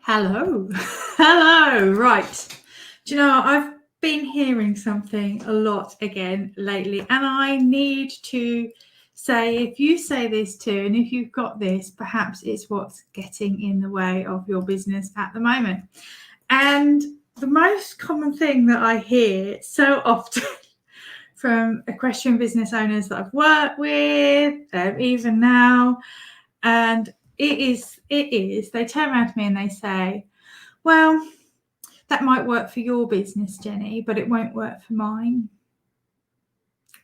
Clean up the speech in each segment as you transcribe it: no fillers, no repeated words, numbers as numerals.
Hello. Hello. Right. Do you know, I've been hearing something a lot again lately, and I need to say, if you say this too, and if you've got this, perhaps it's what's getting in the way of your business at the moment. And the most common thing that I hear so often from equestrian business owners that I've worked with, even now, and it is, they turn around to me and they say, well, that might work for your business, Jenny, but it won't work for mine.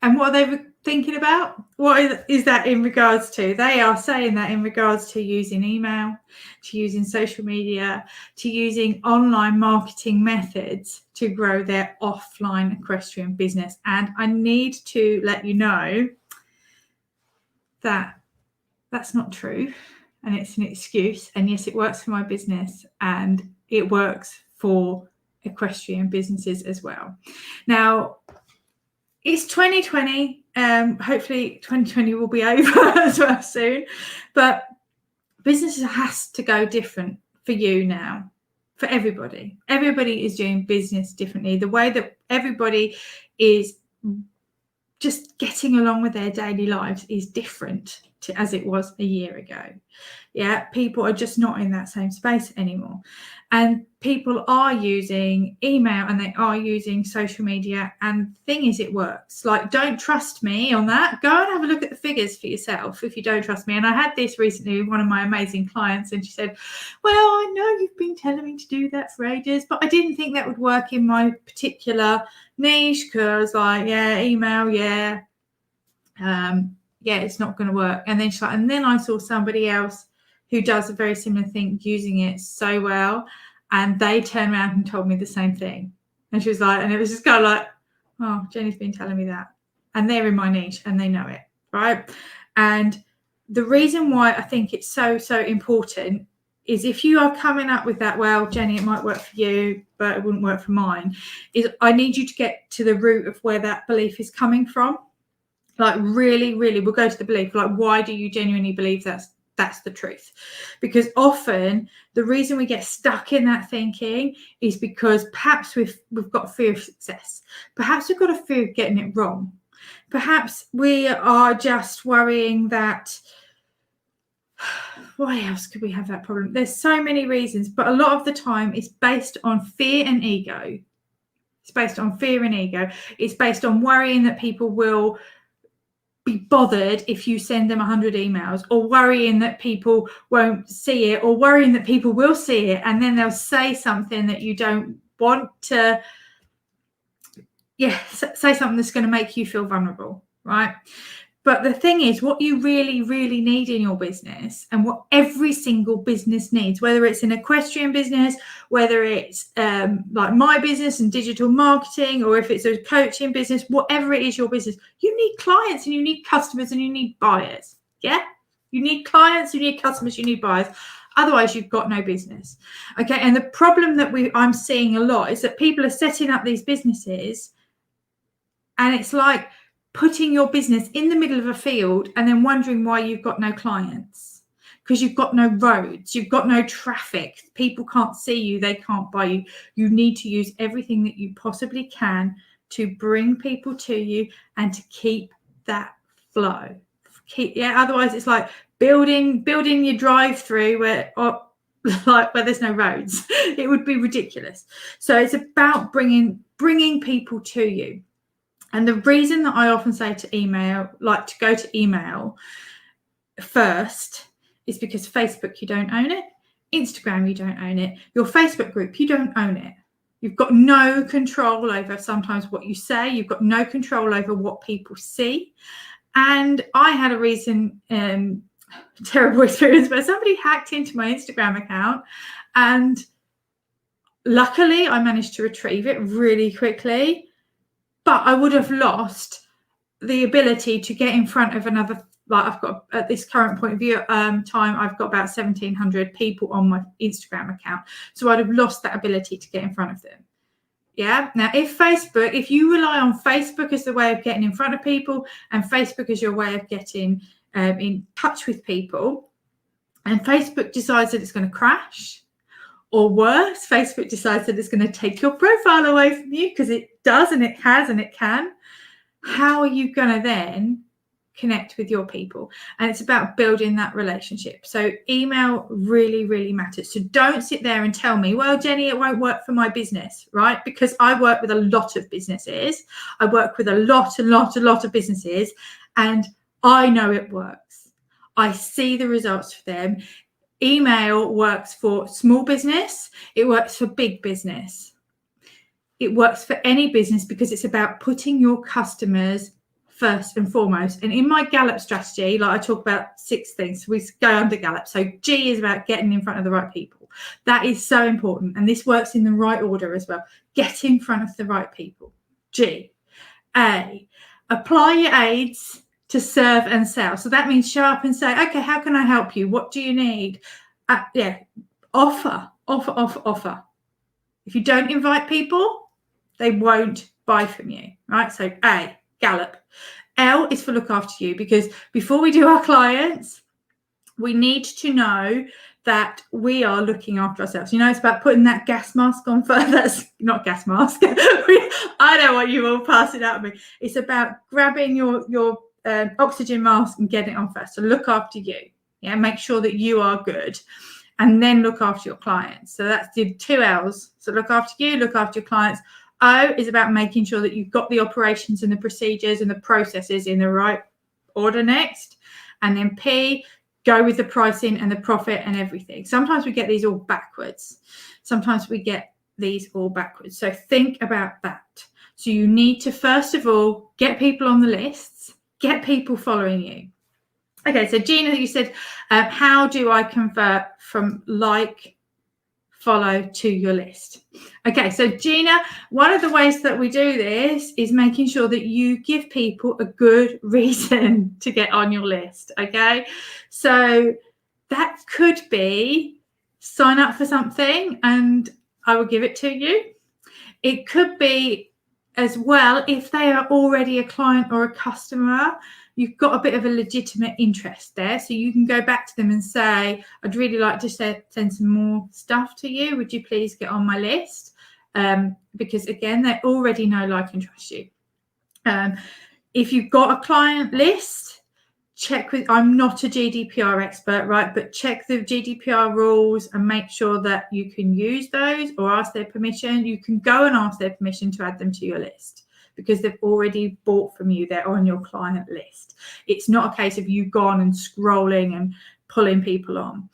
And what are they thinking about? What is that in regards to? They are saying that in regards to using email, to using social media, to using online marketing methods to grow their offline equestrian business. And I need to let you know that that's not true. And it's an excuse. And yes, it works for my business and it works for equestrian businesses as well. Now, it's 2020. Hopefully 2020 will be over as well soon. But business has to go different for you now, for everybody. Everybody is doing business differently. The way that everybody is just getting along with their daily lives is different to as it was a year ago. Yeah, people are just not in that same space anymore. And people are using email and they are using social media. And the thing is, it works. Like, don't trust me on that. Go and have a look at the figures for yourself if you don't trust me. And I had this recently with one of my amazing clients, and she said, well, I know you've been telling me to do that for ages, but I didn't think that would work in my particular niche, because like, yeah, email, yeah, it's not going to work. And then she's like, and then I saw somebody else who does a very similar thing using it so well, and they turned around and told me the same thing. And she was like, and it was just kind of like, oh, Jenny's been telling me that, and they're in my niche and they know it, right? And the reason why I think it's so important is, if you are coming up with that, well, Jenny, it might work for you, but it wouldn't work for mine, is I need you to get to the root of where that belief is coming from. Like, really, we'll go to the belief. Like, why do you genuinely believe that's the truth? Because often the reason we get stuck in that thinking is because perhaps we've got fear of success. Perhaps we've got a fear of getting it wrong. Perhaps we are just worrying that, why else could we have that problem? There's so many reasons, but a lot of the time it's based on fear and ego. It's based on fear and ego. It's based on worrying that people will be bothered if you send them 100 emails, or worrying that people won't see it, or worrying that people will see it and then they'll say something that you don't want to, say something that's going to make you feel vulnerable, right? But the thing is, what you really need in your business, and what every single business needs, whether it's an equestrian business, whether it's like my business and digital marketing, or if it's a coaching business, whatever it is your business, you need clients and you need customers and you need buyers. Yeah, you need clients, you need customers, you need buyers. Otherwise, you've got no business. Okay, and the problem that I'm seeing a lot is that people are setting up these businesses, and it's like putting your business in the middle of a field and then wondering why you've got no clients, because you've got no roads, you've got no traffic, people can't see you, they can't buy you. You need to use everything that you possibly can to bring people to you and to keep that flow. Otherwise it's like building your drive-through where there's no roads. It would be ridiculous. So it's about bringing people to you. And the reason that I often say to go to email first, is because Facebook, you don't own it. Instagram, you don't own it. Your Facebook group, you don't own it. You've got no control over sometimes what you say. You've got no control over what people see. And I had a recent terrible experience where somebody hacked into my Instagram account, and luckily I managed to retrieve it really quickly. But I would have lost the ability to get in front of another, like, I've got, at this current point of view time, I've got about 1,700 people on my Instagram account. So I'd have lost that ability to get in front of them. Yeah. Now, if you rely on Facebook as the way of getting in front of people, and Facebook is your way of getting in touch with people, and Facebook decides that it's going to crash, Or worse, Facebook decides that it's going to take your profile away from you, because it does, and it has, and it can. How are you going to then connect with your people? And it's about building that relationship. So email really, really matters. So don't sit there and tell me, well, Jenny, it won't work for my business, right? Because I work with a lot of businesses. I work with a lot of businesses, and I know it works. I see the results for them. Email works for small business. It works for big business. It works for any business, because it's about putting your customers first and foremost. And in my Gallop strategy, like I talk about 6 things, we go under Gallop. So G is about getting in front of the right people. That is so important. And this works in the right order as well. Get in front of the right people. G. A, apply your aids to serve and sell. So that means show up and say, okay, how can I help you? What do you need? Offer. If you don't invite people, they won't buy from you, right? So A, Gallop. L is for look after you, because before we do our clients, we need to know that we are looking after ourselves. You know, it's about putting that gas mask on first. That's not gas mask. I don't want you all passing out of me. It's about grabbing your oxygen mask and getting it on first. So look after you. Yeah, make sure that you are good. And then look after your clients. So that's the 2 L's. So look after you, look after your clients. O is about making sure that you've got the operations and the procedures and the processes in the right order next. And then P, go with the pricing and the profit and everything. Sometimes we get these all backwards. So think about that. So you need to, first of all, get people on the lists, get people following you. Okay, so Gina, you said, how do I convert from like, follow to your list? Okay, so Gina, one of the ways that we do this is making sure that you give people a good reason to get on your list. Okay, so that could be sign up for something and I will give it to you. It could be as well, if they are already a client or a customer, you've got a bit of a legitimate interest there. So you can go back to them and say, I'd really like to send some more stuff to you. Would you please get on my list? Because again, they already know, like, and trust you. If you've got a client list, check with, I'm not a GDPR expert, right? But check the GDPR rules and make sure that you can use those or ask their permission. You can go and ask their permission to add them to your list, because they've already bought from you. They're on your client list. It's not a case of you gone and scrolling and pulling people on.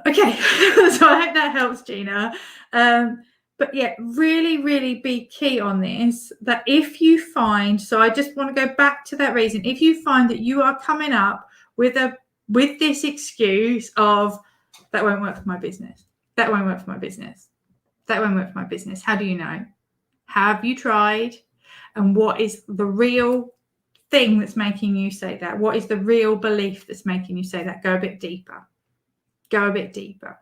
Okay, so I hope that helps, Gina. But yeah, really, really be key on this, that if you find, so I just want to go back to that reason, if you find that you are coming up with this excuse of, that won't work for my business, that won't work for my business, that won't work for my business, how do you know? Have you tried? And what is the real thing that's making you say that? What is the real belief that's making you say that? Go a bit deeper. Go a bit deeper.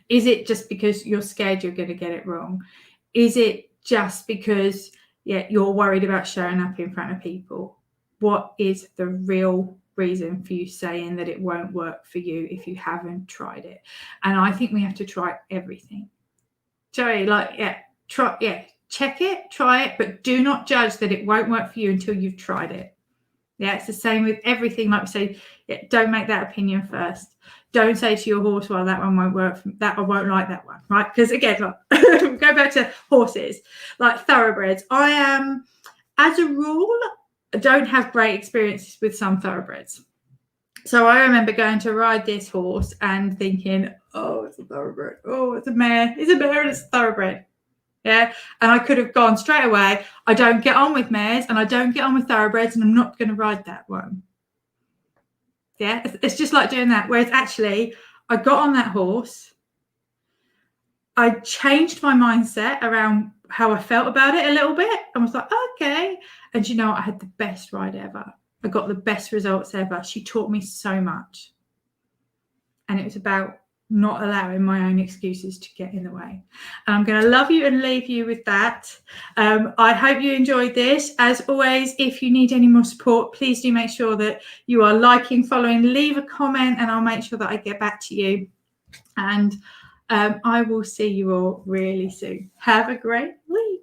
Is it just because you're scared you're going to get it wrong? Is it just because you're worried about showing up in front of people? What is the real reason for you saying that it won't work for you if you haven't tried it? And I think we have to try everything. Sorry, check it, try it, but do not judge that it won't work for you until you've tried it. Yeah, it's the same with everything. Like we say, don't make that opinion first. Don't say to your horse, well, that one won't work, that I won't like that one, right? Because again, go back to horses, like thoroughbreds. I am, as a rule, don't have great experiences with some thoroughbreds. So I remember going to ride this horse and thinking, oh, it's a thoroughbred. Oh, it's a mare. It's a mare and it's a thoroughbred. Yeah. And I could have gone straight away, I don't get on with mares and I don't get on with thoroughbreds and I'm not going to ride that one. Yeah. It's just like doing that. Whereas actually, I got on that horse. I changed my mindset around how I felt about it a little bit and was like, okay. And you know, I had the best ride ever. I got the best results ever. She taught me so much. And it was about not allowing my own excuses to get in the way. And I'm going to love you and leave you with that. I hope you enjoyed this. As always, if you need any more support, please do make sure that you are liking, following, leave a comment, and I'll make sure that I get back to you. And I will see you all really soon. Have a great week.